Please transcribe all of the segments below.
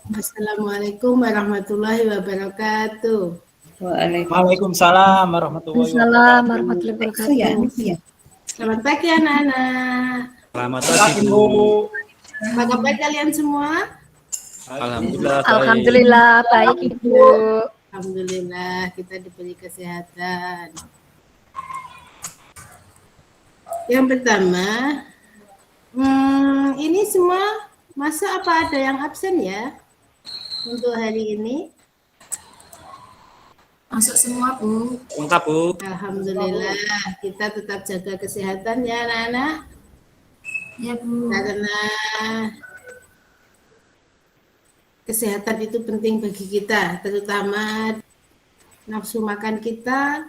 Assalamualaikum warahmatullahi wabarakatuh. Waalaikumsalam warahmatullahi wabarakatuh. warahmatullahi wabarakatuh. Selamat pagi anak-anak. Selamat pagi Bu. Apa kabar kalian semua? Alhamdulillah baik. Alhamdulillah baik Ibu. Alhamdulillah kita diberi kesehatan. Yang pertama, ini semua masa apa ada yang absen ya untuk hari ini? Masuk semua Bu. Lengkap Bu. Alhamdulillah kita tetap jaga kesehatan ya anak-anak. Ya Bu. Karena kesehatan itu penting bagi kita, terutama nafsu makan kita.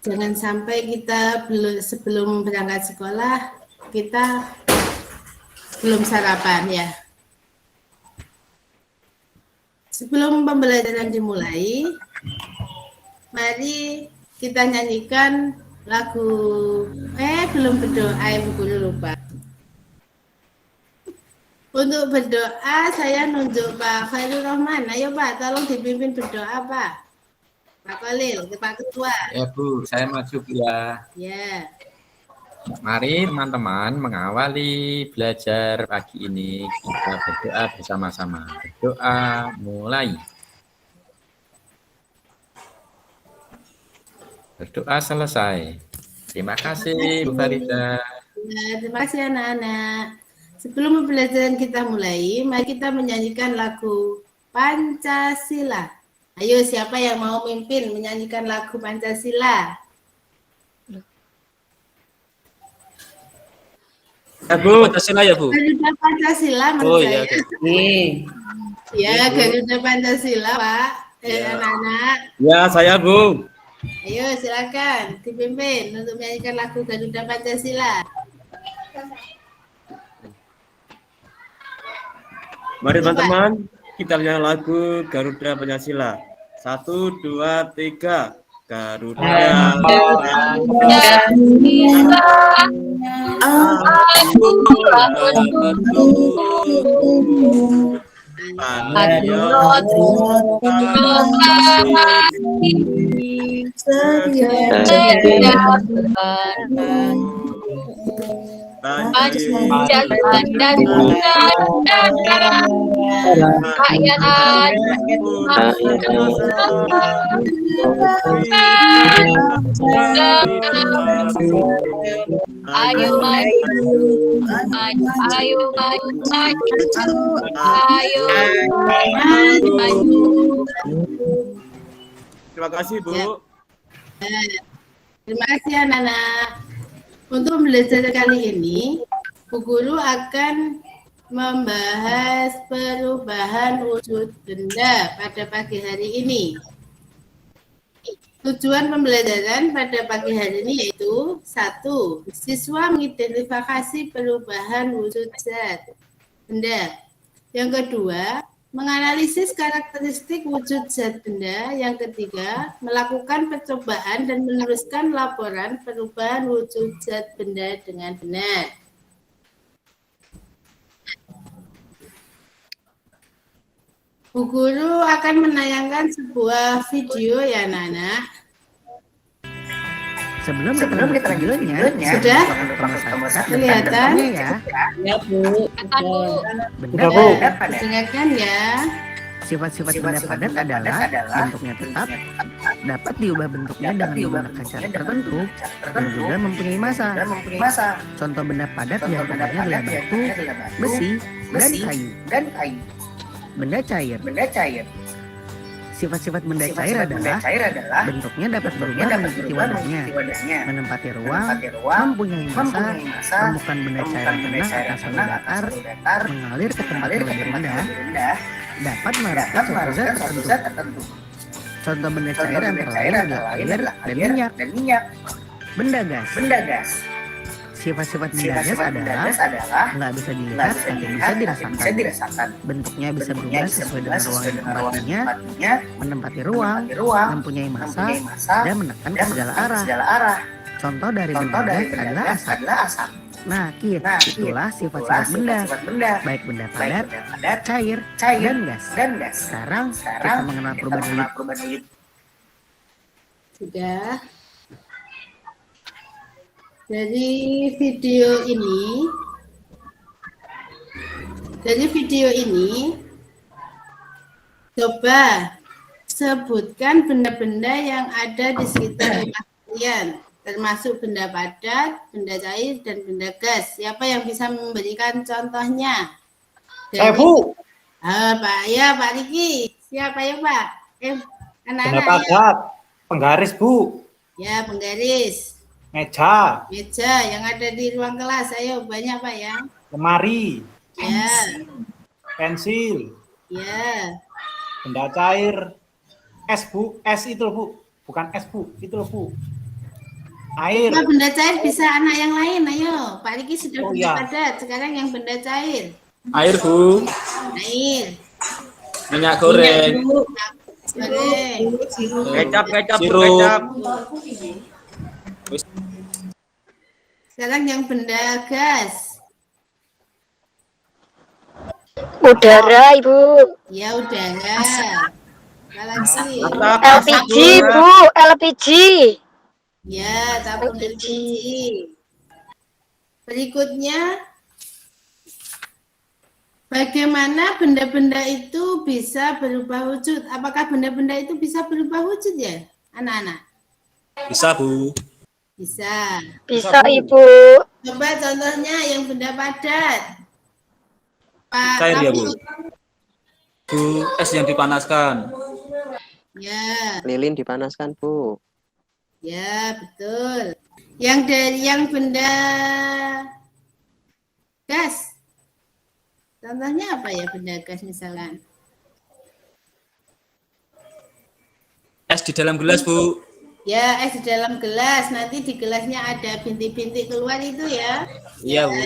Jangan sampai kita sebelum berangkat sekolah kita belum sarapan ya. Sebelum pembelajaran dimulai, mari kita nyanyikan lagu belum berdoa, Ibu Guru lupa. Untuk berdoa saya nunjuk Pak Khairul Rahman. Ayo Pak, tolong dipimpin berdoa Pak. Pak Khalil, Pak Ketua. Ya Bu, saya maju ya. Ya. Mari teman-teman mengawali belajar pagi ini. Kita berdoa bersama-sama. Berdoa mulai. Berdoa selesai. Terima kasih Bu Farida. Ya, terima kasih anak-anak. Sebelum pembelajaran kita mulai, mari kita menyanyikan lagu Pancasila. Ayo, siapa yang mau mimpin menyanyikan lagu Pancasila? Ya Bu, Pancasila ya Bu. Garuda Pancasila Oh menurut iya. saya. Ya, Garuda Pancasila Pak. Anak-anak. Ya saya Bu. Ayo silakan dipimpin untuk menyanyikan lagu Garuda Pancasila. Mari teman-teman, kita nyanyi lagu Garuda Pancasila. 1, 2, 3. Garuda Pancasila. Ayo maju. Terima kasih Bu. Terima kasih anak-anak. Untuk pembelajaran kali ini, Bu Guru akan membahas perubahan wujud benda pada pagi hari ini. Tujuan pembelajaran pada pagi hari ini yaitu 1. Siswa mengidentifikasi perubahan wujud zat benda. Yang kedua, menganalisis karakteristik wujud zat benda. Yang ketiga, melakukan percobaan dan menuliskan laporan perubahan wujud zat benda dengan benar. Bu Guru akan menayangkan sebuah video ya anak-anak. Sebelum kita lanjut videonya, sudah kelihatan ya. Ya Bu. Benda padat. Ingatkan ya. Sifat-sifat benda padat adalah bentuknya tetap, dapat diubah bentuknya dengan menggunakan cara tertentu, dan juga mempunyai massa. Contoh benda padat diantaranya adalah batu, besi, dan kayu. Benda cair. Sifat-sifat benda cair adalah bentuknya dapat berubah mengikuti wadahnya, menempati ruang, mempunyai massa, menemukan benda cair yang tenang atas suhu datar, mengalir ke tempat yang lebih rendah, dapat merupakan suatu zat tertentu. Contoh benda cair antara lain adalah air dan minyak. Benda gas. Sifat-sifat benda gas adalah nggak bisa dilihat tapi bisa dirasakan. Bentuknya bisa berubah sesuai dengan ruang yang ditempatinya, menempati ruang, mempunyai massa, dan menekan ke segala arah. Contoh dari benda gas adalah asap. Nakit, itulah sifat-sifat benda, baik benda padat, cair, dan gas. Sekarang kita mengenal perubahan unit. Sudah. Dari video ini, coba sebutkan benda-benda yang ada di sekitar rumah kalian, termasuk benda padat, benda cair, dan benda gas. Siapa yang bisa memberikan contohnya? Bu. Pak Riki. Siapa ya, Pak? Benda Anak-anak. padat, penggaris, Bu. Ya, penggaris. Meja, Yang ada di ruang kelas. Ayo, banyak, Pak ya. lemari, Ya, pensil, ya. benda cair, es, Bu. Es itu loh, Bu. Bukan es, Bu. Itu loh, Bu. Air. Nah, benda cair bisa anak yang lain. Ayo, Pak Riki sudah Oh, benda iya. padat. Sekarang yang benda cair. Air, Bu. Air. Minyak goreng. Goreng. Kecap, Sirup. kecap. Sekarang yang benda gas. Udara, Ibu. Ya, udara. Galaksi. LPG, Bu. LPG. Ya, tabung LPG. Berikutnya, bagaimana benda-benda itu bisa berubah wujud? Apakah benda-benda itu bisa berubah wujud ya, anak-anak? Bisa, Bu. Bisa. Bisa, Ibu. Coba contohnya yang benda padat. Pak Cair ya, Bu. Raffi. Bu, es yang dipanaskan. Ya, Lilin dipanaskan, Bu. ya betul. Yang benda gas. Contohnya apa ya benda gas misalkan? Es di dalam gelas, Bu. Ya, es di dalam gelas. Nanti di gelasnya ada bintik-bintik keluar itu ya. Iya, Bu.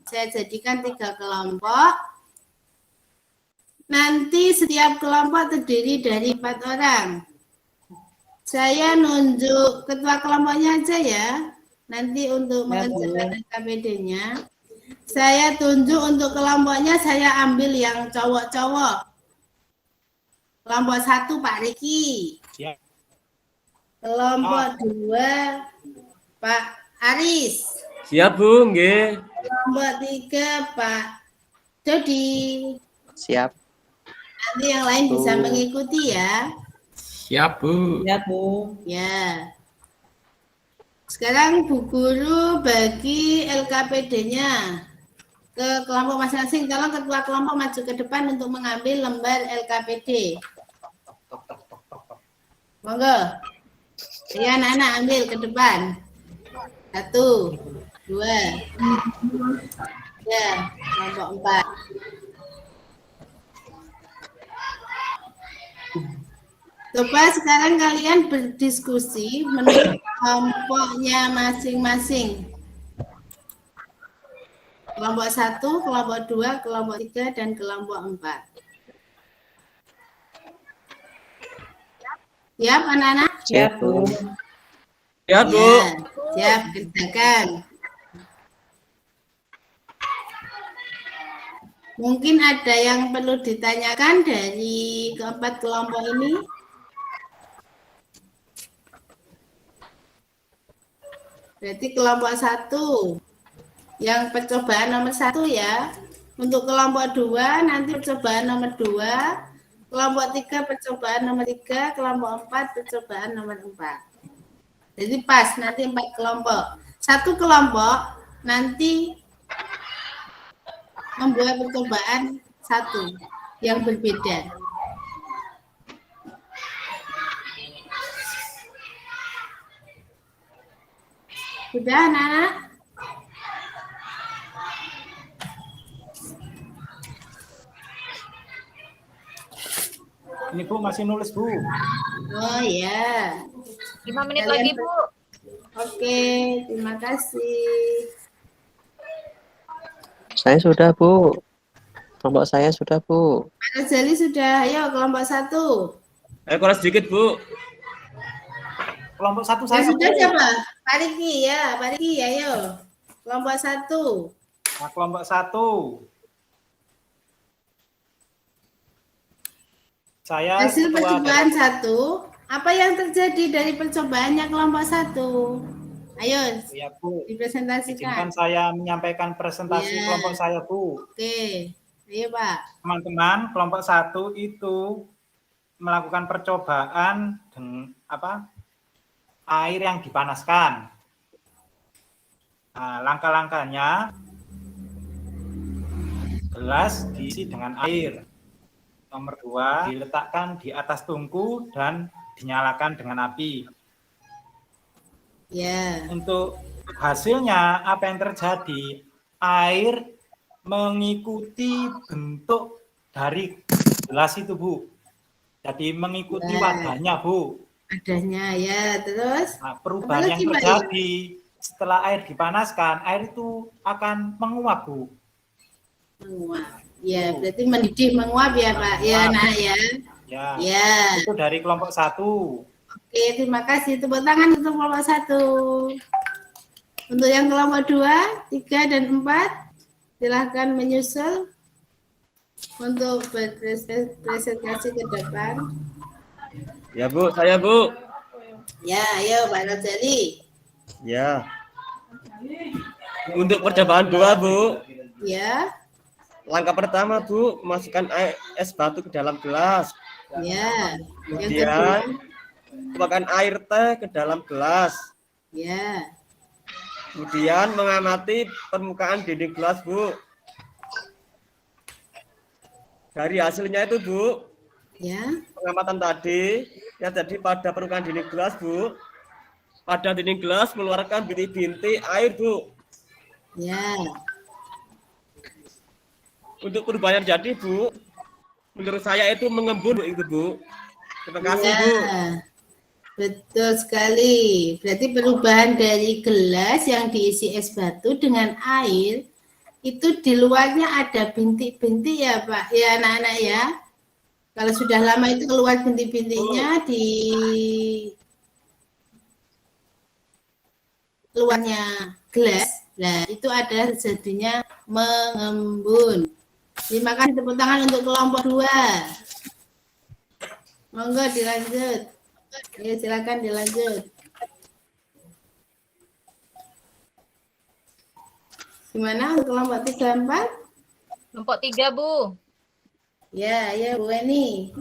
Saya jadikan 3 kelompok. Nanti setiap kelompok terdiri dari 4 orang. Saya nunjuk ketua kelompoknya aja ya. Nanti untuk mengerjakan KPD-nya. Saya tunjuk untuk kelompoknya, saya ambil yang cowok-cowok. Kelompok 1 Pak Riki. Siap. Kelompok 2 Pak Aris. Siap, Bu, nggih. Kelompok 3 Pak Dodi. Siap. Nanti yang lain bisa mengikuti ya. Siap, Bu. Ya. Sekarang Bu Guru bagi LKPD-nya ke kelompok masing-masing. Tolong ketua kelompok maju ke depan untuk mengambil lembar LKPD. Monggo. Ya, anak-anak ambil ke depan. 1, 2. Ya, kelompok 4. Coba sekarang kalian berdiskusi menurut kelompoknya masing-masing. Kelompok 1, kelompok 2, kelompok 3, dan kelompok 4. Siap anak-anak? Siap, Bu. Siap, Bu. Ya, siap, kerjakan. Mungkin ada yang perlu ditanyakan dari keempat kelompok ini. Berarti kelompok 1 yang percobaan nomor 1 ya. Untuk kelompok 2 nanti percobaan nomor 2. Kelompok 3 percobaan nomor 3, kelompok 4 percobaan nomor 4. Jadi pas nanti 4 kelompok. 1 kelompok nanti membuat percobaan 1 yang berbeda. Sudah anak-anak? Ini, Bu, masih nulis, Bu. Oh ya. 5 menit lagi, Bu. Oke, terima kasih. Saya sudah, Bu. Kelompok saya sudah, Bu. Pak Rajali sudah, ayo kelompok 1. Kurang sedikit, Bu. Kelompok 1 Saya saya. sudah siapa? Pak Riki ya, Pak Riki ayo. Kelompok 1. Nah, kelompok 1. Saya Hasil ketua percobaan 1. Apa yang terjadi dari percobaannya kelompok 1? Ayo, ya, Bu. dipresentasikan. Izinkan saya menyampaikan presentasi Ya. kelompok saya, Bu. Oke, ayo Pak. Teman-teman, kelompok 1 itu melakukan percobaan dengan air yang dipanaskan. Nah, langkah-langkahnya, gelas diisi dengan air. Nomor 2, diletakkan di atas tungku dan dinyalakan dengan api. Ya. Untuk hasilnya apa yang terjadi? Air mengikuti bentuk dari gelas itu, Bu. Jadi mengikuti wadahnya, Bu. Wadahnya ya, terus. Nah, perubahan yang terjadi setelah air dipanaskan, air itu akan menguap, Bu. Menguap. Ya, berarti mendidih menguap ya, Pak. Ya, nah ya. Ya. Ya. Itu dari kelompok 1. Oke, terima kasih. Tepuk tangan untuk kelompok 1. Untuk yang kelompok 2, 3, dan 4, silahkan menyusul untuk berpresentasi ke depan. Ya Bu, saya Bu. Ya, ayo Pak Rojali. Ya. Untuk percobaan 2 Bu. Ya. Langkah pertama Bu, masukkan es batu ke dalam gelas. Ya. Kemudian tuangkan air teh ke dalam gelas. Ya. Kemudian mengamati permukaan dinding gelas, Bu. Dari hasilnya itu, Bu, Ya. pengamatan tadi yang tadi pada permukaan dinding gelas, Bu. Pada dinding gelas mengeluarkan bintik-bintik air, Bu. Ya. Untuk perubahan yang jadi, Bu, menurut saya itu mengembun, Bu, itu, Bu. Terima kasih, Ya. Bu. Betul sekali. Berarti perubahan dari gelas yang diisi es batu dengan air itu di luarnya ada bintik-bintik ya Pak, ya anak-anak ya. Kalau sudah lama itu keluar bintik-bintiknya di luarnya gelas. Nah, itu ada jadinya mengembun. Terima kasih, tepuk tangan untuk kelompok 2. Monggo dilanjut. Ya, silakan dilanjut. Gimana untuk kelompok 3, 4? Kelompok 3, Bu. Ya, ya Bu Eni.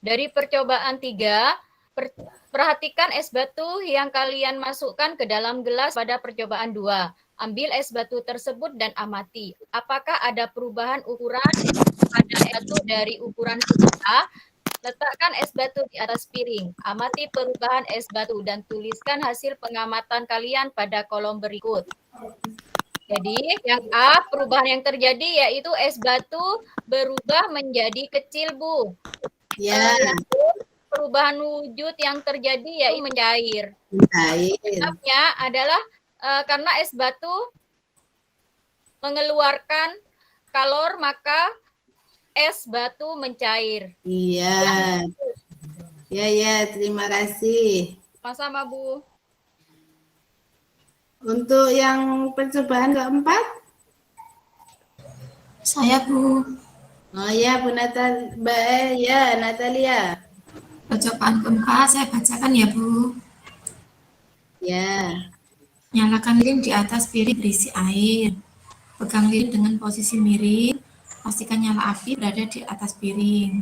Dari percobaan 3, perhatikan es batu yang kalian masukkan ke dalam gelas pada percobaan 2. Ambil es batu tersebut dan amati. Apakah ada perubahan ukuran pada es batu dari ukuran kita? Letakkan es batu di atas piring. Amati perubahan es batu dan tuliskan hasil pengamatan kalian pada kolom berikut. Jadi yang A, perubahan yang terjadi yaitu es batu berubah menjadi kecil, Bu. Ya. Perubahan wujud yang terjadi yaitu mencair. Mencair. Sebabnya adalah karena es batu mengeluarkan kalor, maka es batu mencair. Iya. Ya, terima kasih. Sama-sama, Bu. Untuk yang percobaan keempat? Saya, Bu. Oh ya, Bu Natalia. Percobaan keempat saya bacakan ya, Bu. Ya. Nyalakan lilin di atas piring berisi air. Pegang lilin dengan posisi miring. Pastikan nyala api berada di atas piring.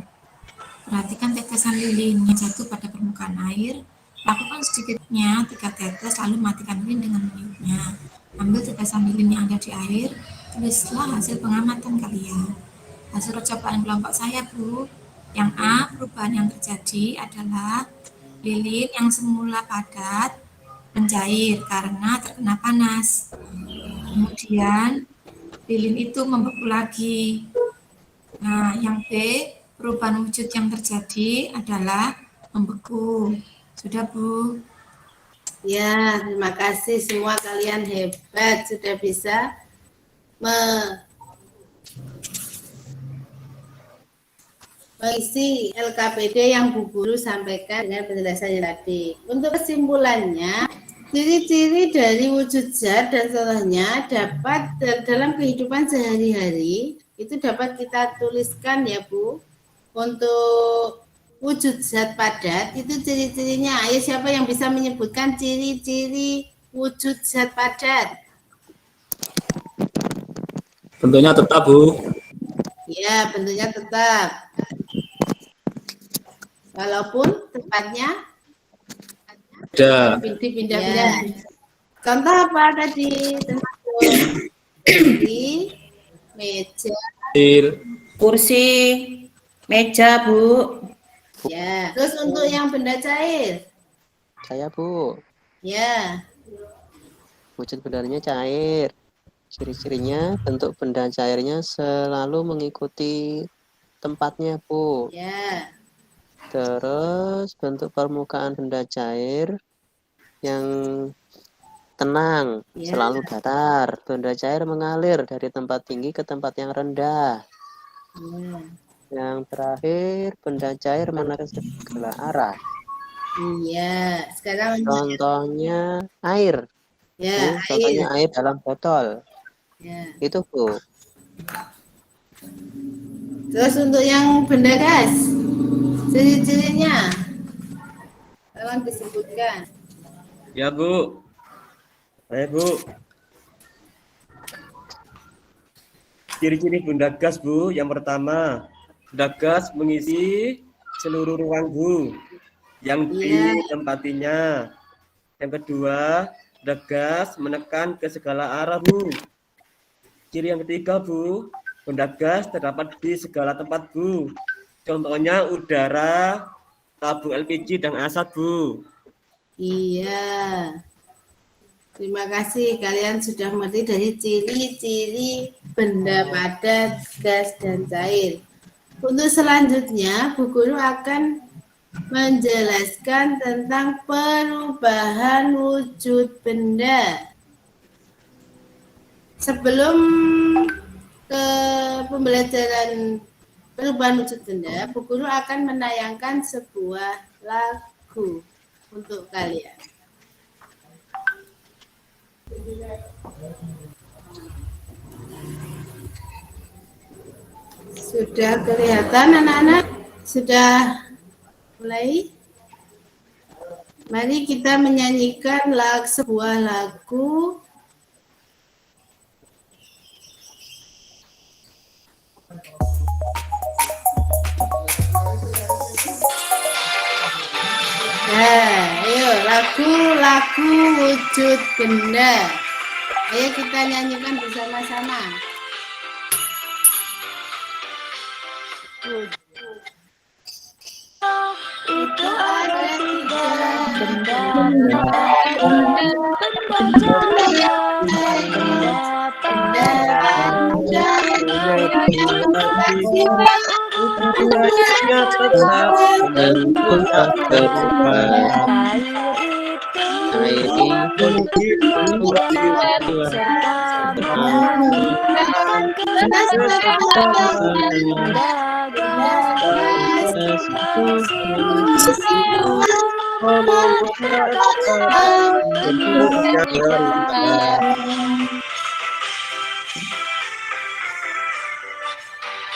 Perhatikan tetesan lilin yang jatuh pada permukaan air. Lakukan sedikitnya 3 tetes, lalu matikan lilin dengan meniupnya. Ambil tetesan lilin yang ada di air, tulislah hasil pengamatan kalian. Hasil percobaan kelompok saya, Bu. Yang A, perubahan yang terjadi adalah lilin yang semula padat mencair karena terkena panas. Kemudian lilin itu membeku lagi. Nah, yang B, perubahan wujud yang terjadi adalah membeku. Sudah, Bu. Ya, terima kasih semua, kalian hebat, sudah bisa mengisi LKPD yang Bu Guru sampaikan dengan penjelasannya tadi. Untuk kesimpulannya, Ciri-ciri dari wujud zat dan contohnya dapat dalam kehidupan sehari-hari itu dapat kita tuliskan ya Bu. Untuk wujud zat padat itu ciri-cirinya. Ayo siapa yang bisa menyebutkan ciri-ciri wujud zat padat? Bentuknya tetap, Bu. Ya, bentuknya tetap. Walaupun tempatnya Ada. pindah-pindah. Contoh apa tadi? Di meja, kursi, meja, Bu. ya. Terus untuk yang benda cair, Saya, Bu. ya. Wujud bendanya cair. Ciri-cirinya bentuk benda cairnya selalu mengikuti tempatnya, Bu. Ya. Terus bentuk permukaan benda cair yang tenang, Ya. selalu datar. Benda cair mengalir dari tempat tinggi ke tempat yang rendah. Ya. Yang terakhir, benda cair menarik segala arah. Iya. Sekarang Contohnya air. ya, Bu, contohnya air dalam botol. Ya. Itu, Bu. Terus untuk yang benda gas, ciri-cirinya tolong disebutkan. Ya, Bu. Ayo, Bu. Ciri-ciri benda gas, Bu. Yang pertama, benda gas mengisi seluruh ruang, Bu, yang ditempatinya. Yang kedua, benda gas menekan ke segala arah, Bu. Ciri yang ketiga, Bu, benda gas terdapat di segala tempat, Bu. Contohnya udara, tabung LPG, dan asap, Bu. Iya. Terima kasih kalian sudah mengerti dari ciri-ciri benda padat, gas, dan cair. Untuk selanjutnya, Bu Guru akan menjelaskan tentang perubahan wujud benda. Sebelum ke pembelajaran perubahan wujud benda, Bu Guru akan menayangkan sebuah lagu untuk kalian. Sudah kelihatan anak-anak? Sudah mulai? Mari kita menyanyikan sebuah lagu. Nah, ayo lagu wujud benda. Ayo kita nyanyikan bersama-sama. Itu ada tiga benda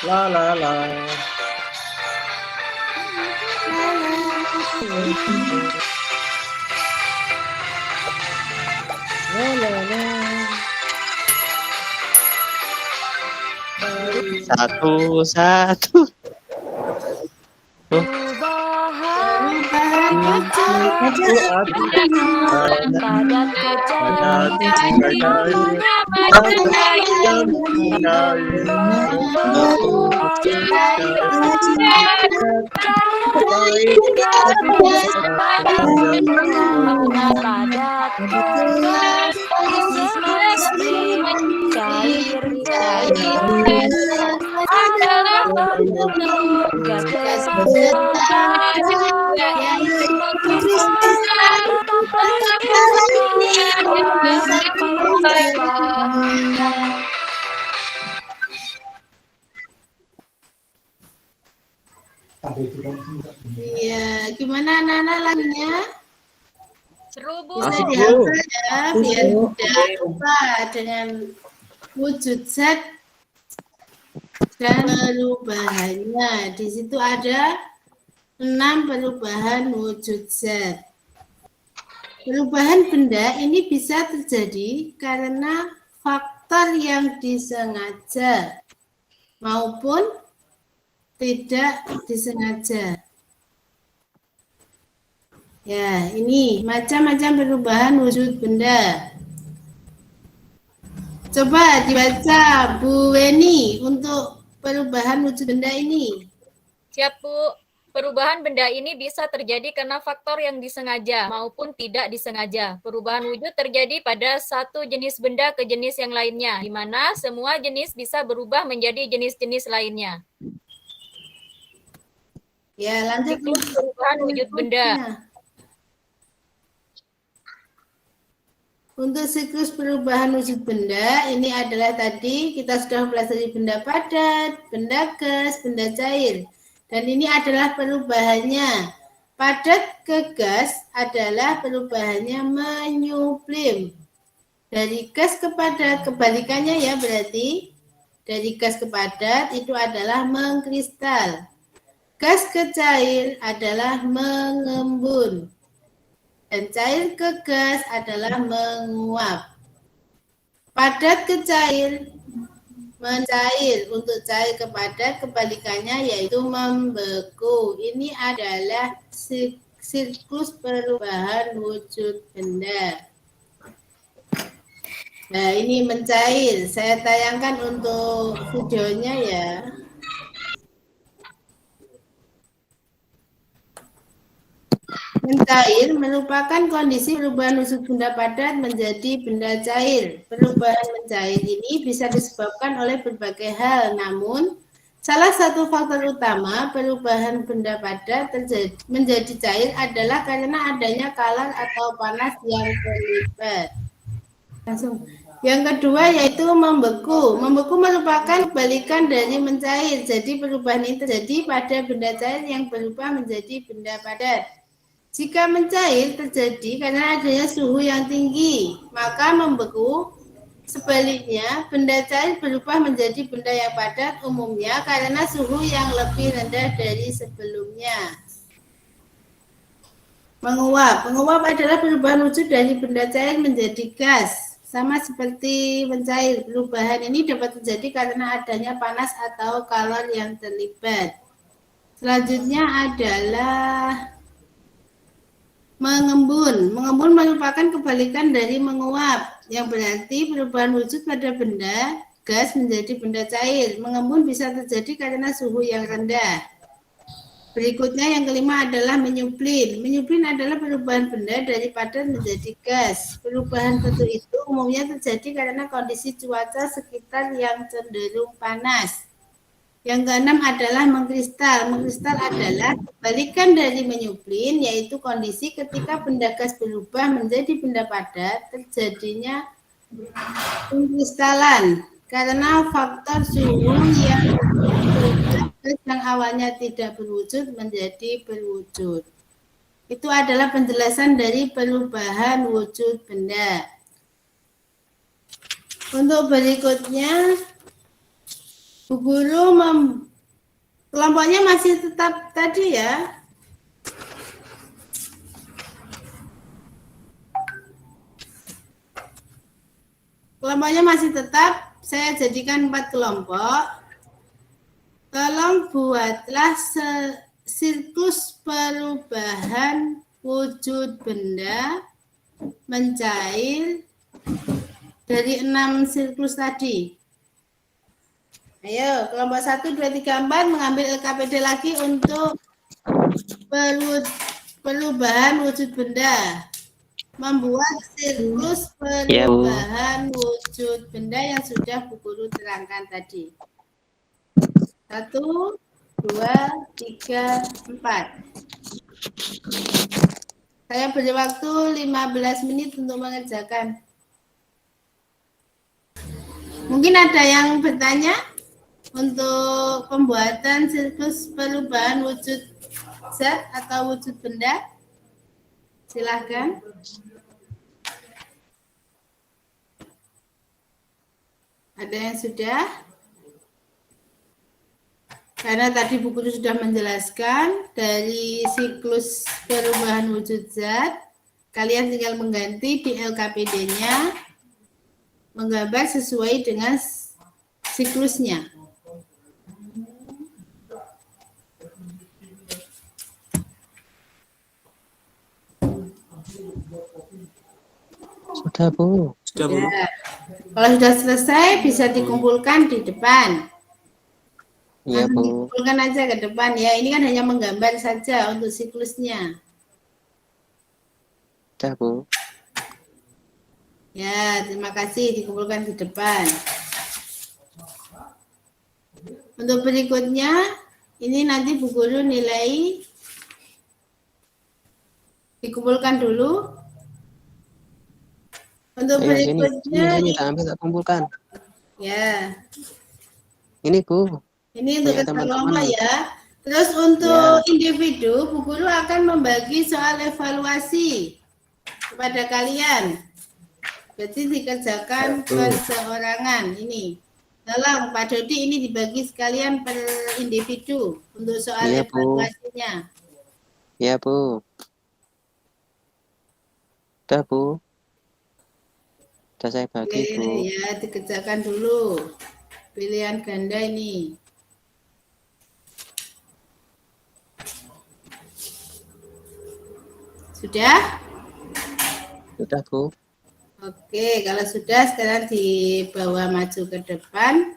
La la la. Satu. Iya, gimana anak-anak lagunya? Seru, Bu. Bisa dihafal ya, biar tidak lupa dengan wujud zat dan perubahannya. Di situ ada 6 perubahan wujud zat. Perubahan benda ini bisa terjadi karena faktor yang disengaja maupun tidak disengaja. Ya, ini macam-macam perubahan wujud benda. Coba dibaca Bu Weni untuk perubahan wujud benda ini. Siap, Bu. Perubahan benda ini bisa terjadi karena faktor yang disengaja maupun tidak disengaja. Perubahan wujud terjadi pada satu jenis benda ke jenis yang lainnya, di mana semua jenis bisa berubah menjadi jenis-jenis lainnya. Ya, lanjut. Siklus perubahan wujud benda. Untuk siklus perubahan wujud benda, ini adalah tadi kita sudah mempelajari benda padat, benda gas, benda cair. Dan ini adalah perubahannya. Padat ke gas adalah perubahannya menyublim. Dari gas ke padat, kebalikannya ya berarti. Dari gas ke padat itu adalah mengkristal. Gas ke cair adalah mengembun. Dan cair ke gas adalah menguap. Padat ke cair, mencair. Untuk cair ke padat, kebalikannya yaitu membeku. Ini adalah siklus perubahan wujud benda. Nah, ini mencair. Saya tayangkan untuk videonya ya. Mencair merupakan kondisi perubahan wujud benda padat menjadi benda cair. Perubahan mencair ini bisa disebabkan oleh berbagai hal, namun salah satu faktor utama perubahan benda padat menjadi cair adalah karena adanya kalar atau panas yang terlibat. Langsung. Yang kedua yaitu membeku. Membeku merupakan kebalikan dari mencair. Jadi perubahan ini terjadi pada benda cair yang berubah menjadi benda padat. Jika mencair terjadi karena adanya suhu yang tinggi, maka membeku. Sebaliknya, benda cair berubah menjadi benda yang padat umumnya karena suhu yang lebih rendah dari sebelumnya. Menguap. Menguap adalah perubahan wujud dari benda cair menjadi gas. Sama seperti mencair, perubahan ini dapat terjadi karena adanya panas atau kalor yang terlibat. Selanjutnya adalah mengembun. Mengembun merupakan kebalikan dari menguap, yang berarti perubahan wujud pada benda gas menjadi benda cair. Mengembun bisa terjadi karena suhu yang rendah. Berikutnya yang kelima adalah menyuplin. Menyuplin adalah perubahan benda dari padat menjadi gas. Perubahan bentuk itu umumnya terjadi karena kondisi cuaca sekitar yang cenderung panas. Yang keenam adalah mengkristal. Mengkristal adalah kebalikan dari menyuplin, yaitu kondisi ketika benda gas berubah menjadi benda padat, terjadinya pengkristalan karena faktor suhu yang awalnya tidak berwujud menjadi berwujud. Itu adalah penjelasan dari perubahan wujud benda. Untuk berikutnya, Bu Guru kelompoknya masih tetap tadi ya. Kelompoknya masih tetap, saya jadikan 4 kelompok. Tolong buatlah siklus perubahan wujud benda mencair dari 6 siklus tadi. Ayo, kelompok 1, 2, 3, 4 mengambil LKPD lagi untuk perubahan wujud benda. Membuat siklus perubahan wujud benda yang sudah Bu Guru terangkan tadi. 1, 2, 3, 4. Saya beri waktu 15 menit untuk mengerjakan. Mungkin ada yang bertanya? Untuk pembuatan siklus perubahan wujud zat atau wujud benda, Silahkan. Ada yang sudah? Karena tadi buku itu sudah menjelaskan dari siklus perubahan wujud zat, kalian tinggal mengganti di LKPD-nya, menggambar sesuai dengan siklusnya. Sudah, Bu. Sudah, Bu. Ya. Kalau sudah selesai bisa dikumpulkan di depan. Iya, Nanti Bu. dikumpulkan aja ke depan ya. Ini kan hanya menggambar saja untuk siklusnya. Sudah, Bu. Ya, terima kasih dikumpulkan di depan. Untuk berikutnya, ini nanti Bu Guru nilai dikumpulkan dulu. Untuk Ayo, sini, berikutnya, tak ambil, tak kumpulkan. ya, Ini, Bu. ini untuk Ya, kelompok teman-teman. ya. Terus untuk individu, Bu Guru akan membagi soal evaluasi kepada kalian. Berarti dikerjakan perseorangan ini. Tolong Pak Dodi ini dibagi sekalian per individu untuk soal Iya, Bu. evaluasinya. Ya, Bu. Sudah, Bu. Sudah saya bagi, Oke, Bu. ya dikerjakan dulu. Pilihan ganda ini. Sudah? Sudah, Bu. Oke, kalau sudah sekarang dibawa maju ke depan.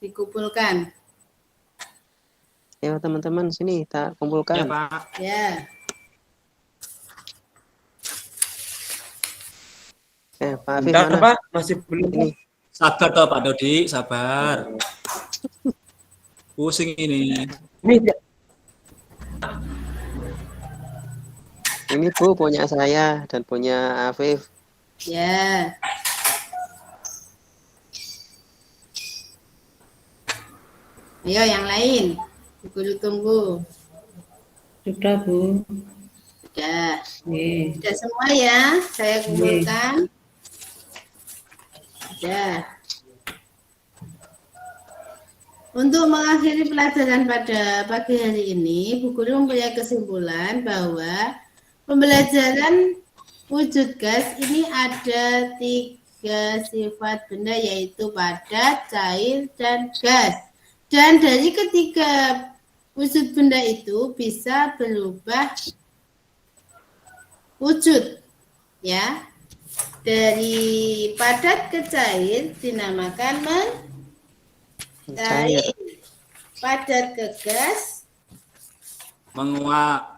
Dikumpulkan. Ayo, teman-teman, sini, tak kumpulkan. Ya, Pak. Ya. Pak Afif Bentar, mana? Pak, masih belum. Ini. Sabar toh Pak Dodi, sabar. Pusing ini. Ini, Bu, punya saya dan punya Afif. Ya. Ayo yang lain. Guru tunggu. Sudah, Bu. Sudah. Nih. Sudah semua ya. Saya kumpulkan. Sudah. Untuk mengakhiri pelajaran pada pagi hari ini, Bu Guru mempunyai kesimpulan bahwa pembelajaran wujud gas ini ada 3 sifat benda, yaitu padat, cair, dan gas. Dan dari ketiga wujud benda itu bisa berubah wujud, ya. Dari padat ke cair dinamakan mencair. Padat ke gas, Menguap.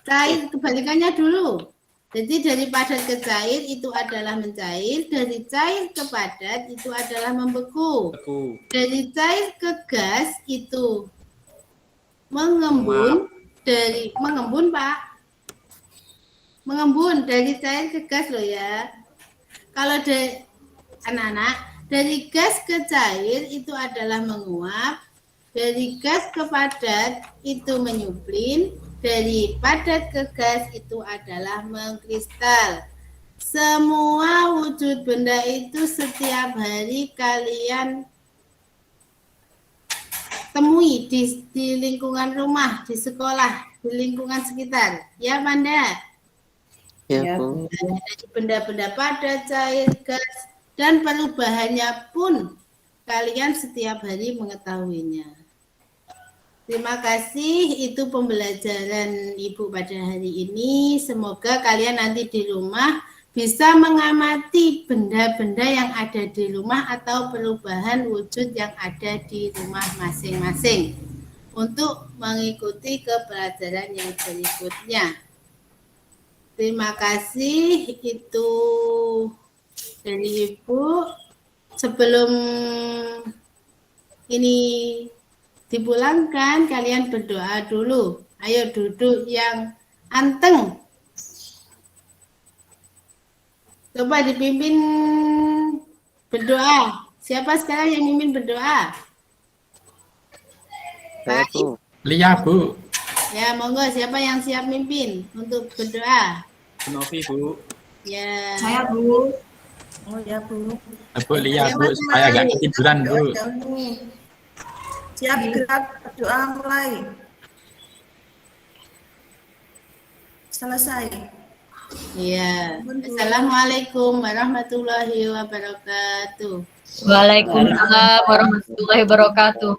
cair kebalikannya dulu. Jadi dari padat ke cair itu adalah mencair, dari cair ke padat itu adalah membeku. Dari cair ke gas itu mengembun, dari mengembun, Pak. Mengembun dari cair ke gas loh ya. Kalau dari anak-anak, dari gas ke cair itu adalah menguap, dari gas ke padat itu menyuplin, dari padat ke gas itu adalah mengkristal. Semua wujud benda itu setiap hari kalian temui di lingkungan rumah, di sekolah, di lingkungan sekitar. Ya, Panda? Ya, Bu. Ada benda-benda padat, cair, gas, dan perubahannya pun kalian setiap hari mengetahuinya. Terima kasih, itu pembelajaran Ibu pada hari ini. Semoga kalian nanti di rumah bisa mengamati benda-benda yang ada di rumah atau perubahan wujud yang ada di rumah masing-masing untuk mengikuti ke pelajaran yang berikutnya. Terima kasih, itu dari Ibu. Sebelum ini dipulangkan, kalian berdoa dulu. Ayo duduk yang anteng. Coba dipimpin berdoa. Siapa sekarang yang mimpin berdoa? Saya, Bu. Lia, Bu. Ya, monggo siapa yang siap mimpin untuk berdoa? Novi, Bu. Ya. Saya, Bu. Oh ya, Bu. Bu lihat, Bu, supaya agak ketiduran, Bu. Siap gerak, doa mulai. Selesai. Iya. Assalamualaikum warahmatullahi wabarakatuh. Waalaikumsalam warahmatullahi wabarakatuh.